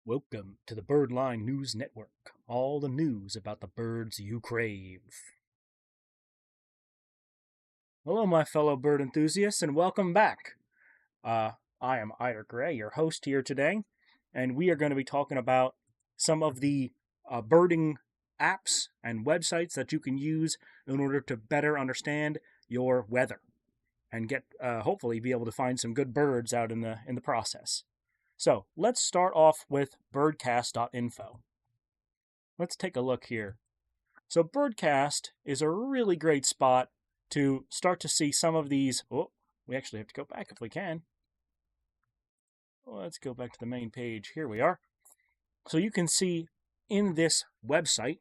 Welcome to the Birdline News Network. All the news about the birds you crave. Hello, my fellow bird enthusiasts, and welcome back. I am Ida Gray, your host here today, and we are going to be talking about some of the birding apps and websites that you can use in order to better understand your weather and get hopefully be able to find some good birds out in the process. So let's start off with Birdcast.info. Let's take a look here. So Birdcast is a really great spot to start to see some of these. Oh, we actually have to go back if we can. Let's go back to the main page. Here we are. So you can see in this website,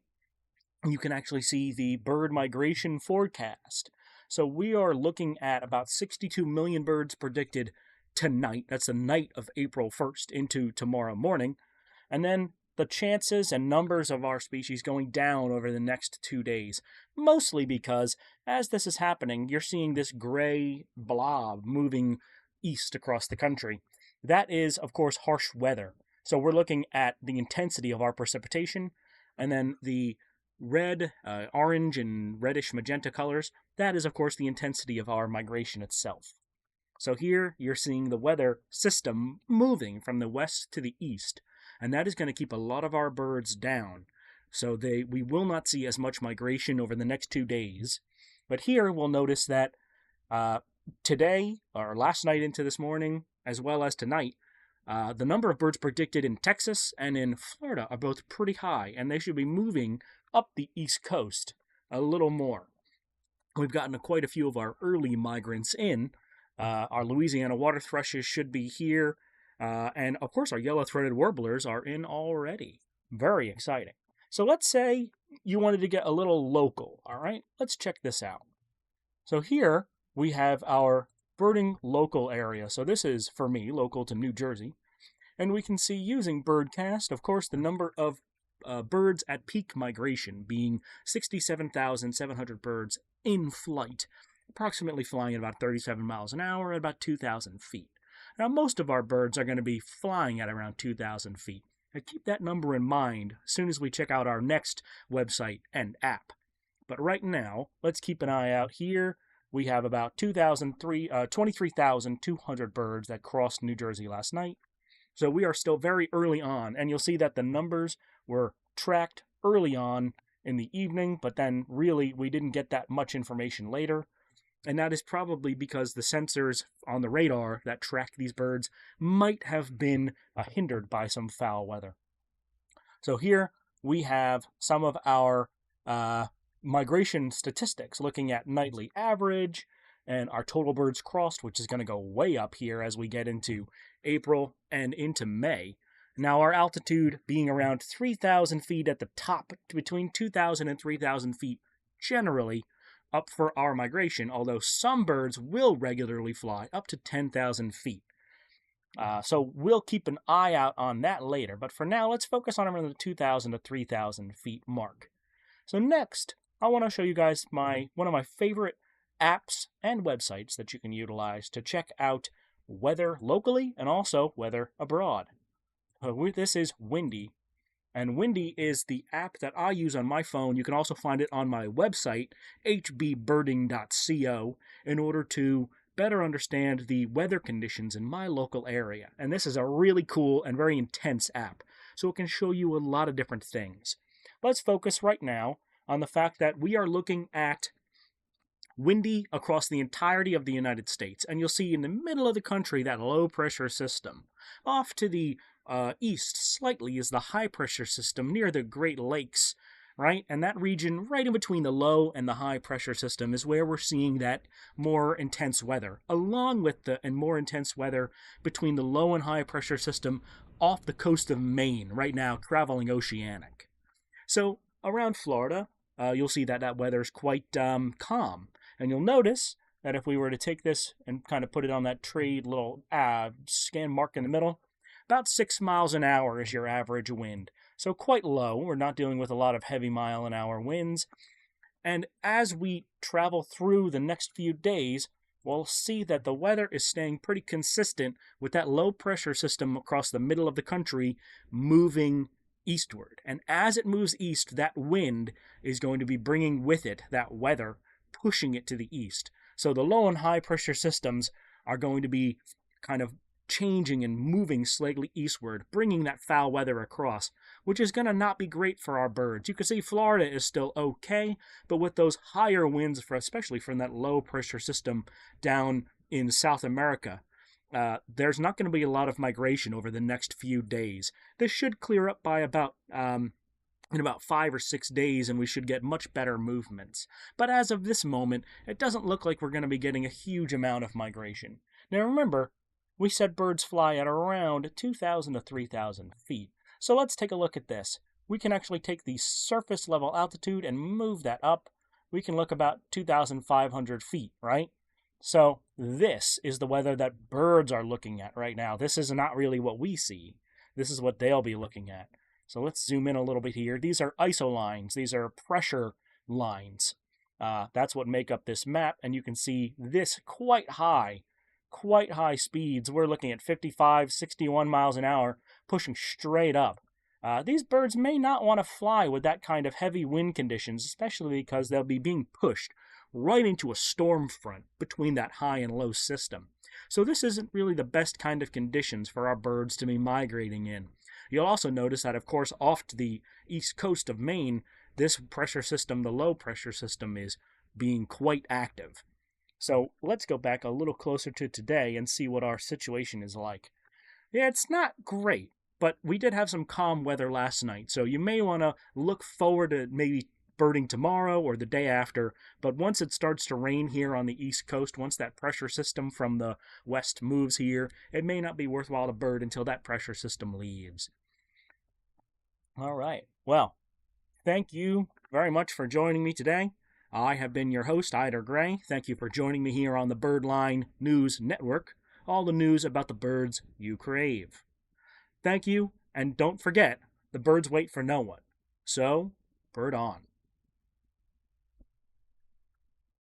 you can actually see the bird migration forecast. So we are looking at about 62 million birds predicted tonight. That's the night of April 1st into tomorrow morning. And then the chances and numbers of our species going down over the next 2 days, mostly because as this is happening, you're seeing this gray blob moving east across the country. That is, of course, harsh weather. So we're looking at the intensity of our precipitation, and then the red, orange, and reddish magenta colors, that is, of course, the intensity of our migration itself. So here you're seeing the weather system moving from the west to the east, and that is going to keep a lot of our birds down. So we will not see as much migration over the next 2 days. But here we'll notice that today, or last night into this morning, as well as tonight, the number of birds predicted in Texas and in Florida are both pretty high, and they should be moving up the east coast a little more. We've gotten quite a few of our early migrants in. Our Louisiana water thrushes should be here, and of course our yellow-throated warblers are in already. Very exciting. So let's say you wanted to get a little local, all right? Let's check this out. So here we have our birding local area. So this is, for me, local to New Jersey. And we can see using Birdcast, of course, the number of birds at peak migration being 67,700 birds in flight, approximately flying at about 37 miles an hour at about 2,000 feet. Now, most of our birds are going to be flying at around 2,000 feet. And keep that number in mind as soon as we check out our next website and app. But right now, let's keep an eye out here. We have about 23,200 birds that crossed New Jersey last night. So we are still very early on, and you'll see that the numbers were tracked early on in the evening, but then really we didn't get that much information later. And that is probably because the sensors on the radar that track these birds might have been hindered by some foul weather. So here we have some of our migration statistics, looking at nightly average and our total birds crossed, which is going to go way up here as we get into April and into May. Now, our altitude being around 3,000 feet at the top, between 2,000 and 3,000 feet generally up for our migration, although some birds will regularly fly up to 10,000 feet. So we'll keep an eye out on that later, but for now, let's focus on around the 2,000 to 3,000 feet mark. So next, I want to show you guys one of my favorite apps and websites that you can utilize to check out weather locally and also weather abroad. This is Windy, and Windy is the app that I use on my phone. You can also find it on my website, hbbirding.co, in order to better understand the weather conditions in my local area. And this is a really cool and very intense app, so it can show you a lot of different things. Let's focus right now on the fact that we are looking at windy across the entirety of the United States. And you'll see in the middle of the country that low-pressure system. Off to the east slightly is the high-pressure system near the Great Lakes, right? And that region right in between the low and the high-pressure system is where we're seeing that more intense weather, along with the more intense weather between the low and high-pressure system off the coast of Maine, right now traveling oceanic. So around Florida, you'll see that weather is quite calm. And you'll notice that if we were to take this and kind of put it on that trade little scan mark in the middle, about 6 miles an hour is your average wind. So quite low. We're not dealing with a lot of heavy mile-an-hour winds. And as we travel through the next few days, we'll see that the weather is staying pretty consistent with that low pressure system across the middle of the country moving eastward. And as it moves east, that wind is going to be bringing with it that weather, pushing it to the east. So the low and high pressure systems are going to be kind of changing and moving slightly eastward, bringing that foul weather across, which is going to not be great for our birds. You can see Florida is still okay, but with those higher winds, especially from that low pressure system down in South America, there's not going to be a lot of migration over the next few days. This should clear up by in about 5 or 6 days, and we should get much better movements. But as of this moment, it doesn't look like we're going to be getting a huge amount of migration. Now remember, we said birds fly at around 2,000 to 3,000 feet. So let's take a look at this. We can actually take the surface level altitude and move that up. We can look about 2,500 feet, right? So this is the weather that birds are looking at right now. This is not really what we see. This is what they'll be looking at. So let's zoom in a little bit here. These are ISO lines. These are pressure lines. That's what make up this map. And you can see this quite high speeds. We're looking at 55, 61 miles an hour, pushing straight up. These birds may not want to fly with that kind of heavy wind conditions, especially because they'll be being pushed right into a storm front between that high and low system. So this isn't really the best kind of conditions for our birds to be migrating in. You'll also notice that, of course, off to the east coast of Maine, this pressure system, the low pressure system, is being quite active. So let's go back a little closer to today and see what our situation is like. Yeah, it's not great, but we did have some calm weather last night, so you may want to look forward to maybe birding tomorrow or the day after. But once it starts to rain here on the east coast, once that pressure system from the west moves here, it may not be worthwhile to bird until that pressure system leaves. All right. Well, thank you very much for joining me today. I have been your host, Eider Gray. Thank you for joining me here on the Birdline News Network, all the news about the birds you crave. Thank you, and don't forget, the birds wait for no one. So, bird on.